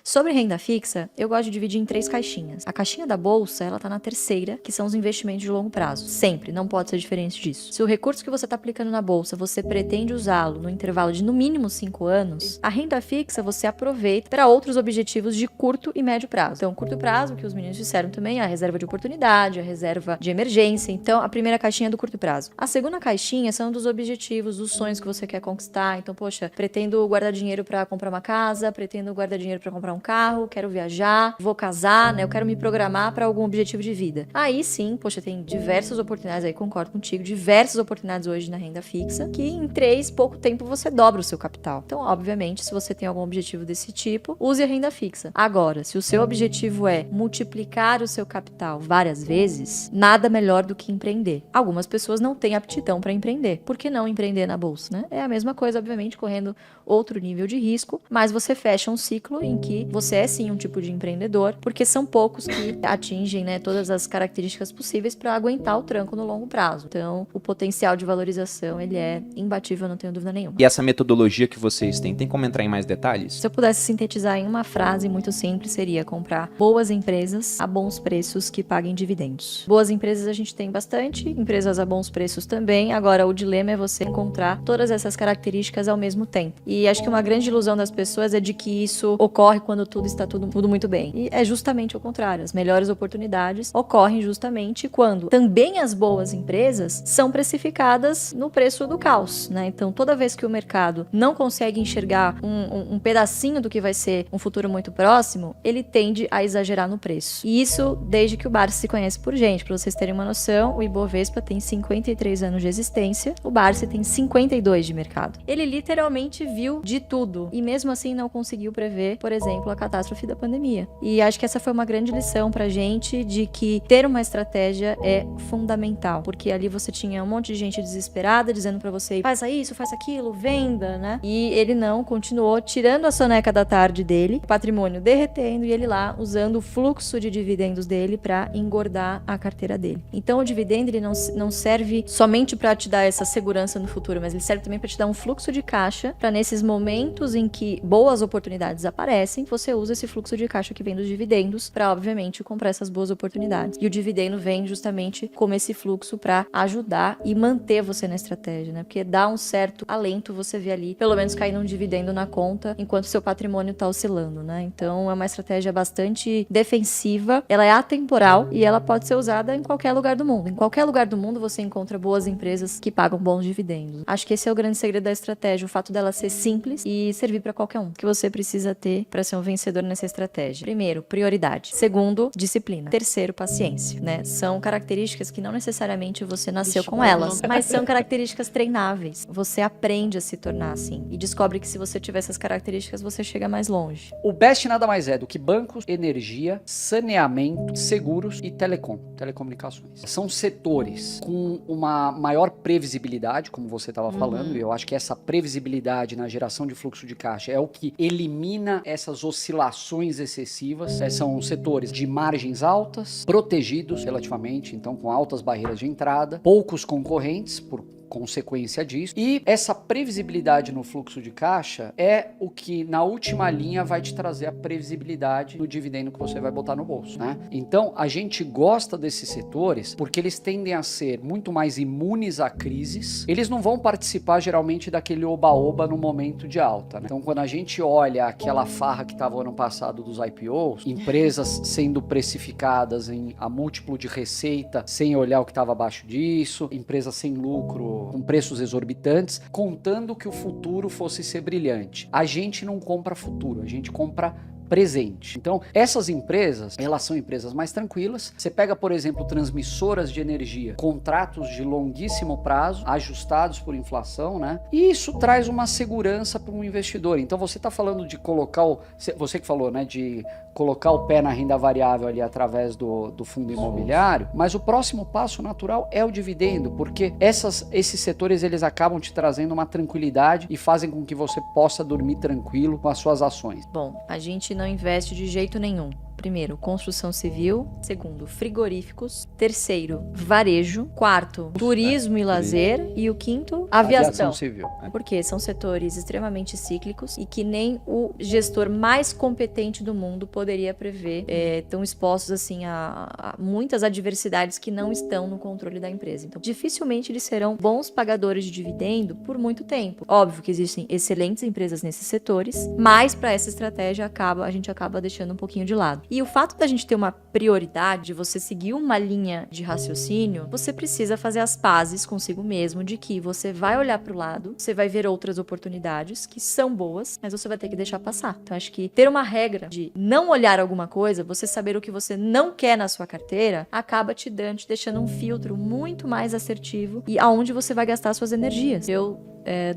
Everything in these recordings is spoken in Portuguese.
Sobre renda fixa, eu gosto de dividir em 3 caixinhas. A caixinha da bolsa, ela tá na terceira, que são os investimentos de longo prazo. Sempre, não pode ser diferente disso. Se o recurso que você tá aplicando na bolsa, você pretende usá-lo no intervalo de no mínimo 5 anos, a renda fixa você aproveita para outros objetivos de curto e médio prazo. Então, curto prazo, que os meninos disseram também, a reserva de oportunidade, a reserva de emergência. Então, a primeira caixinha é do curto prazo. A segunda caixinha são dos objetivos, dos sonhos que você quer conquistar. Então, poxa, pretendo guardar dinheiro para comprar uma casa, pretendo guardar dinheiro para comprar um carro, quero viajar, vou casar, né? Eu quero me programar para algum objetivo de vida. Aí sim, poxa, tem diversas oportunidades aí, concordo contigo, diversas oportunidades hoje na renda fixa, que em pouco tempo você dobra o seu capital. Então, obviamente, se você tem algum objetivo desse tipo, use a renda fixa. Agora, se o seu objetivo é multiplicar o seu capital várias vezes, nada melhor do que empreender. Algumas pessoas não têm aptidão para empreender. Por que não empreender na bolsa, né? É a mesma coisa, obviamente, correndo outro nível de risco, mas você fecha um ciclo em que você é sim um tipo de empreendedor, porque são poucos que atingem, né, todas as características possíveis para aguentar o tranco no longo prazo. Então, o potencial de valorização, ele é imbatível, não tenho dúvida nenhuma. E essa metodologia que vocês têm, tem como entrar em mais detalhes? Se eu pudesse sintetizar em uma frase muito simples, seria comprar boas empresas a bons preços que paguem dividendos. Boas empresas a gente tem bastante, empresas a bons preços também. Agora, o dilema é você encontrar todas essas características ao mesmo tempo. E acho que uma grande ilusão das pessoas é de que isso ocorre quando tudo está tudo muito bem. E é justamente o contrário. As melhores oportunidades ocorrem justamente quando também as boas empresas são precificadas no preço do caos, né? Então, toda vez que o mercado não consegue enxergar um pedacinho do que vai ser um futuro muito próximo, ele tende a exagerar no preço. E isso desde que o Barsi se conhece por gente. Para vocês terem uma noção, o Ibovespa tem 53 anos de existência, o Barsi tem 52 de mercado. Ele literalmente viu de tudo e mesmo assim não conseguiu prever, por exemplo, a catástrofe da pandemia. E acho que essa foi uma grande lição pra gente de que ter uma estratégia é fundamental, porque ali você tinha um monte de gente desesperada dizendo pra você, faz isso, faz aquilo, venda, né? E ele não, continuou tirando a soneca da tarde dele, o patrimônio derretendo e ele lá usando o fluxo de dividendos dele pra engordar a carteira dele. Então o dividendo ele não serve somente pra te dar essa segurança no futuro, mas ele serve também pra te dar um fluxo de caixa pra nesses momentos em que boas oportunidades aparecem, você usa esse fluxo de caixa que vem dos dividendos pra, obviamente, comprar essas boas oportunidades. E o dividendo vem justamente como esse fluxo pra ajudar e manter você na estratégia, né? Porque dá um certo alento você ver ali, pelo menos caindo um dividendo na conta, enquanto seu patrimônio tá oscilando, né? Então, é uma estratégia bastante defensiva, ela é atemporal e ela pode ser usada em qualquer lugar do mundo. Em qualquer lugar do mundo você encontra boas empresas que pagam bons dividendos. Acho que esse é o grande segredo da estratégia, o fato dela ser simples e servir para qualquer um. O que você precisa ter para ser um vencedor nessa estratégia? Primeiro, prioridade. Segundo, disciplina. Terceiro, paciência, né? São características que não necessariamente você nasceu com elas, mas são características treináveis. Você aprende a se tornar assim e descobre que se você tiver essas características, você chega mais longe. O Best nada mais é do que bancos, energia, saneamento, seguros e telecomunicações. São setores com uma maior previsibilidade, como você estava falando, e eu acho que essa previsibilidade na geração de fluxo de caixa é o que elimina essas oscilações excessivas. São setores de margens altas, protegidos relativamente, então com altas barreiras de entrada, poucos concorrentes por consequência disso, e essa previsibilidade no fluxo de caixa é o que na última linha vai te trazer a previsibilidade do dividendo que você vai botar no bolso, né? Então a gente gosta desses setores porque eles tendem a ser muito mais imunes a crises, eles não vão participar geralmente daquele oba-oba no momento de alta, né? Então quando a gente olha aquela farra que estava ano passado dos IPOs, empresas sendo precificadas a múltiplo de receita sem olhar o que estava abaixo disso, empresas sem lucro com preços exorbitantes, contando que o futuro fosse ser brilhante. A gente não compra futuro, a gente compra presente. Então, essas empresas, elas são empresas mais tranquilas. Você pega, por exemplo, transmissoras de energia, contratos de longuíssimo prazo, ajustados por inflação, né? E isso traz uma segurança para um investidor. Então, você está falando de colocar você que falou, né, de colocar o pé na renda variável ali através do fundo imobiliário, mas o próximo passo natural é o dividendo, porque esses setores, eles acabam te trazendo uma tranquilidade e fazem com que você possa dormir tranquilo com as suas ações. Bom, a gente não investe de jeito nenhum. Primeiro, construção civil. Segundo, frigoríficos. Terceiro, varejo. Quarto, turismo e lazer. E o quinto, Aviação civil. Porque são setores extremamente cíclicos e que nem o gestor mais competente do mundo poderia prever. Estão expostos assim a muitas adversidades que não estão no controle da empresa. Então, dificilmente eles serão bons pagadores de dividendo por muito tempo. Óbvio que existem excelentes empresas nesses setores, mas para essa estratégia a gente acaba deixando um pouquinho de lado. E o fato da gente ter uma prioridade, você seguir uma linha de raciocínio, você precisa fazer as pazes consigo mesmo de que você vai olhar para o lado, você vai ver outras oportunidades que são boas, mas você vai ter que deixar passar. Então, acho que ter uma regra de não olhar alguma coisa, você saber o que você não quer na sua carteira, acaba te deixando um filtro muito mais assertivo e aonde você vai gastar suas energias. Eu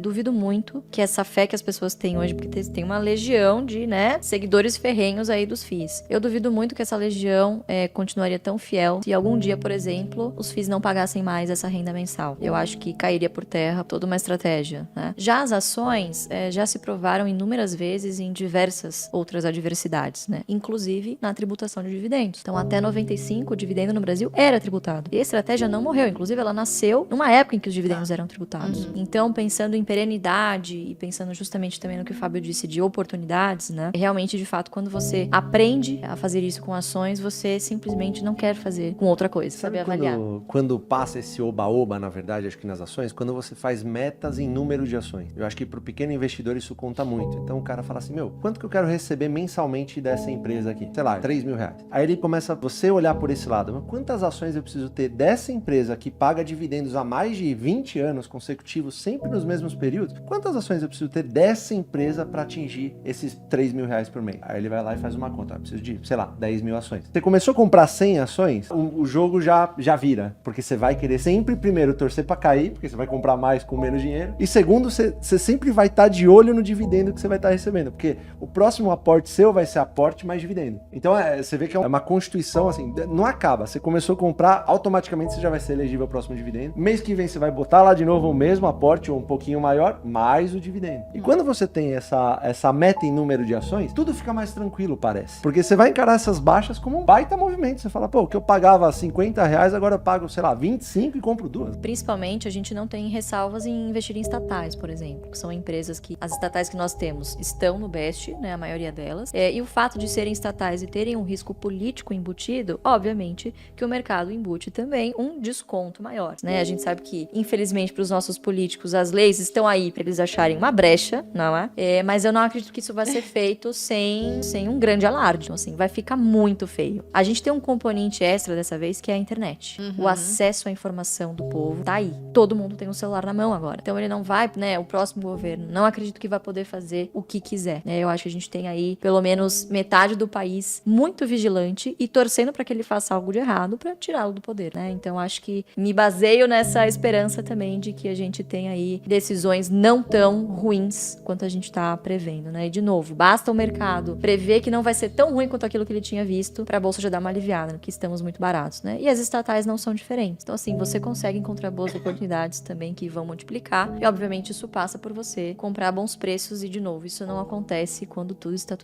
duvido muito que essa fé que as pessoas têm hoje, porque tem uma legião de, seguidores ferrenhos aí dos FIIs. Eu duvido muito que essa legião continuaria tão fiel se algum dia, por exemplo, os FIIs não pagassem mais essa renda mensal. Eu acho que cairia por terra toda uma estratégia, né? Já as ações já se provaram inúmeras vezes em diversas outras adversidades, né? Inclusive na tributação de dividendos. Então, até 95, o dividendo no Brasil era tributado. E a estratégia não morreu. Inclusive, ela nasceu numa época em que os dividendos eram tributados. Então, pensando em perenidade e pensando justamente também no que o Fábio disse de oportunidades, né? Realmente, de fato, quando você aprende a fazer isso com ações, você simplesmente não quer fazer com outra coisa. Sabe avaliar. Quando passa esse oba-oba, na verdade, acho que nas ações, quando você faz metas em número de ações. Eu acho que pro pequeno investidor isso conta muito. Então o cara fala assim, quanto que eu quero receber mensalmente dessa empresa aqui? Sei lá, 3 mil reais. Aí ele começa você olhar por esse lado. Quantas ações eu preciso ter dessa empresa que paga dividendos há mais de 20 anos consecutivos, sempre nos mesmos períodos? Quantas ações eu preciso ter dessa empresa para atingir esses 3 mil reais por mês? Aí ele vai lá e faz uma conta. Eu preciso de, sei lá, 10 mil ações. Você começou a comprar 100 ações, o jogo já vira. Porque você vai querer sempre, primeiro, torcer para cair, porque você vai comprar mais com menos dinheiro. E segundo, você sempre vai estar de olho no dividendo que você vai estar recebendo. Porque o próximo aporte seu vai ser aporte mais dividendo. Então, você vê que é uma constituição, assim, não acaba. Você começou a comprar, automaticamente você já vai ser elegível ao próximo dividendo. Mês que vem você vai botar lá de novo o mesmo aporte ou um pouquinho maior, mais o dividendo. E quando você tem essa meta em número de ações, tudo fica mais tranquilo, parece. Porque você vai encarar essas baixas como um baita movimento. Você fala, o que eu pagava 50 reais, agora eu pago, sei lá, 25 e compro duas. Principalmente, a gente não tem ressalvas em investir em estatais, por exemplo, que são empresas que, as estatais que nós temos, estão no BEST, né, a maioria delas, e o fato de serem estatais e terem um risco político embutido, obviamente, que o mercado embute também um desconto maior, né? A gente sabe que, infelizmente, para os nossos políticos, as leis estão aí para eles acharem uma brecha, não é? Mas eu não acredito que isso vai ser feito sem um grande alarde, então, assim, vai ficar muito feio. A gente tem um componente extra dessa vez, que é a internet. O acesso à informação do povo tá aí. Todo mundo tem um celular na mão agora. Então ele não vai, o próximo governo, não acredito que vai poder fazer o que quiser, né? Eu acho que a gente tem aí, pelo menos, metade do país muito vigilante e torcendo para que ele faça algo de errado para tirá-lo do poder, né? Então acho que me baseio nessa esperança também de que a gente tem aí decisões não tão ruins quanto a gente tá prevendo, né? E de novo, basta o mercado prever que não vai ser tão ruim quanto aquilo que ele tinha visto para a bolsa já dar uma aliviada, que estamos muito baratos, né? E as estatais não são diferentes. Então assim, você consegue encontrar boas oportunidades também que vão multiplicar e obviamente isso passa por você comprar bons preços e de novo, isso não acontece quando tudo está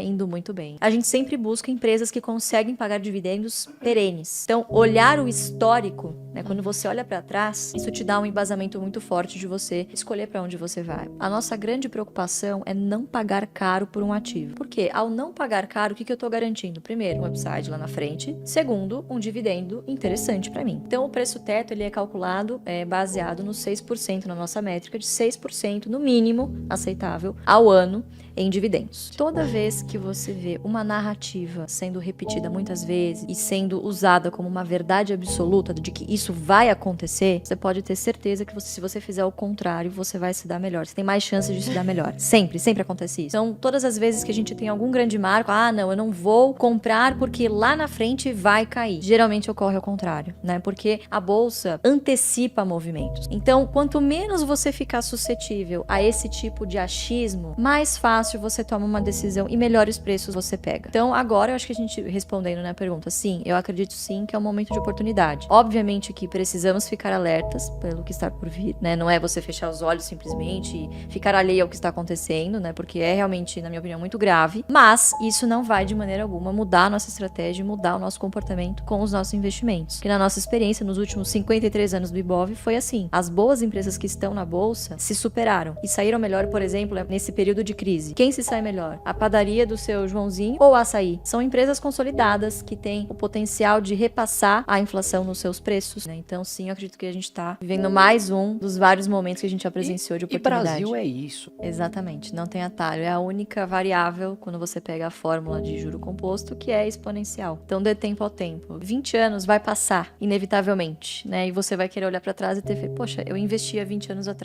indo muito bem. A gente sempre busca empresas que conseguem pagar dividendos perenes. Então, olhar o histórico, né, quando você olha para trás, isso te dá um embasamento muito forte de você escolher para onde você vai. A nossa grande preocupação é não pagar caro por um ativo. Porque ao não pagar caro, o que eu estou garantindo? Primeiro, um upside lá na frente. Segundo, um dividendo interessante para mim. Então, o preço teto ele é calculado baseado no 6% na nossa métrica de 6% no mínimo aceitável ao ano em dividendos. Toda vez que você vê uma narrativa sendo repetida muitas vezes e sendo usada como uma verdade absoluta de que isso vai acontecer, você pode ter certeza que se você fizer o contrário, você vai se dar melhor. Você tem mais chances de se dar melhor. Sempre acontece isso. Então, todas as vezes que a gente tem algum grande marco, não, eu não vou comprar porque lá na frente vai cair. Geralmente ocorre ao contrário, né? Porque a bolsa antecipa movimentos. Então, quanto menos você ficar suscetível a esse tipo de achismo, mais fácil você toma uma decisão e melhores preços você pega. Então, agora eu acho que a gente, respondendo na pergunta, sim, eu acredito sim que é um momento de oportunidade. Obviamente que precisamos ficar alertas pelo que está por vir, né? Não é você fechar os olhos simplesmente e ficar alheio ao que está acontecendo, né? Porque é realmente, na minha opinião, muito grave. Mas isso não vai de maneira alguma mudar a nossa estratégia e mudar o nosso comportamento com os nossos investimentos. Porque na nossa experiência, nos últimos 53 anos do Ibov, foi assim. As boas empresas que estão na bolsa se superaram e saíram melhor, por exemplo, nesse período de crise. Quem se sai melhor? A padaria do seu Joãozinho ou a Açaí? São empresas consolidadas que têm o potencial de repassar a inflação nos seus preços, né? Então, sim, eu acredito que a gente está vivendo mais um dos vários momentos que a gente já presenciou de oportunidade. E Brasil é isso. Exatamente, não tem atalho. É a única variável quando você pega a fórmula de juro composto, que é exponencial. Então, dê tempo ao tempo. 20 anos vai passar, inevitavelmente, né? E você vai querer olhar para trás e ter feito, poxa, eu investi há 20 anos atrás.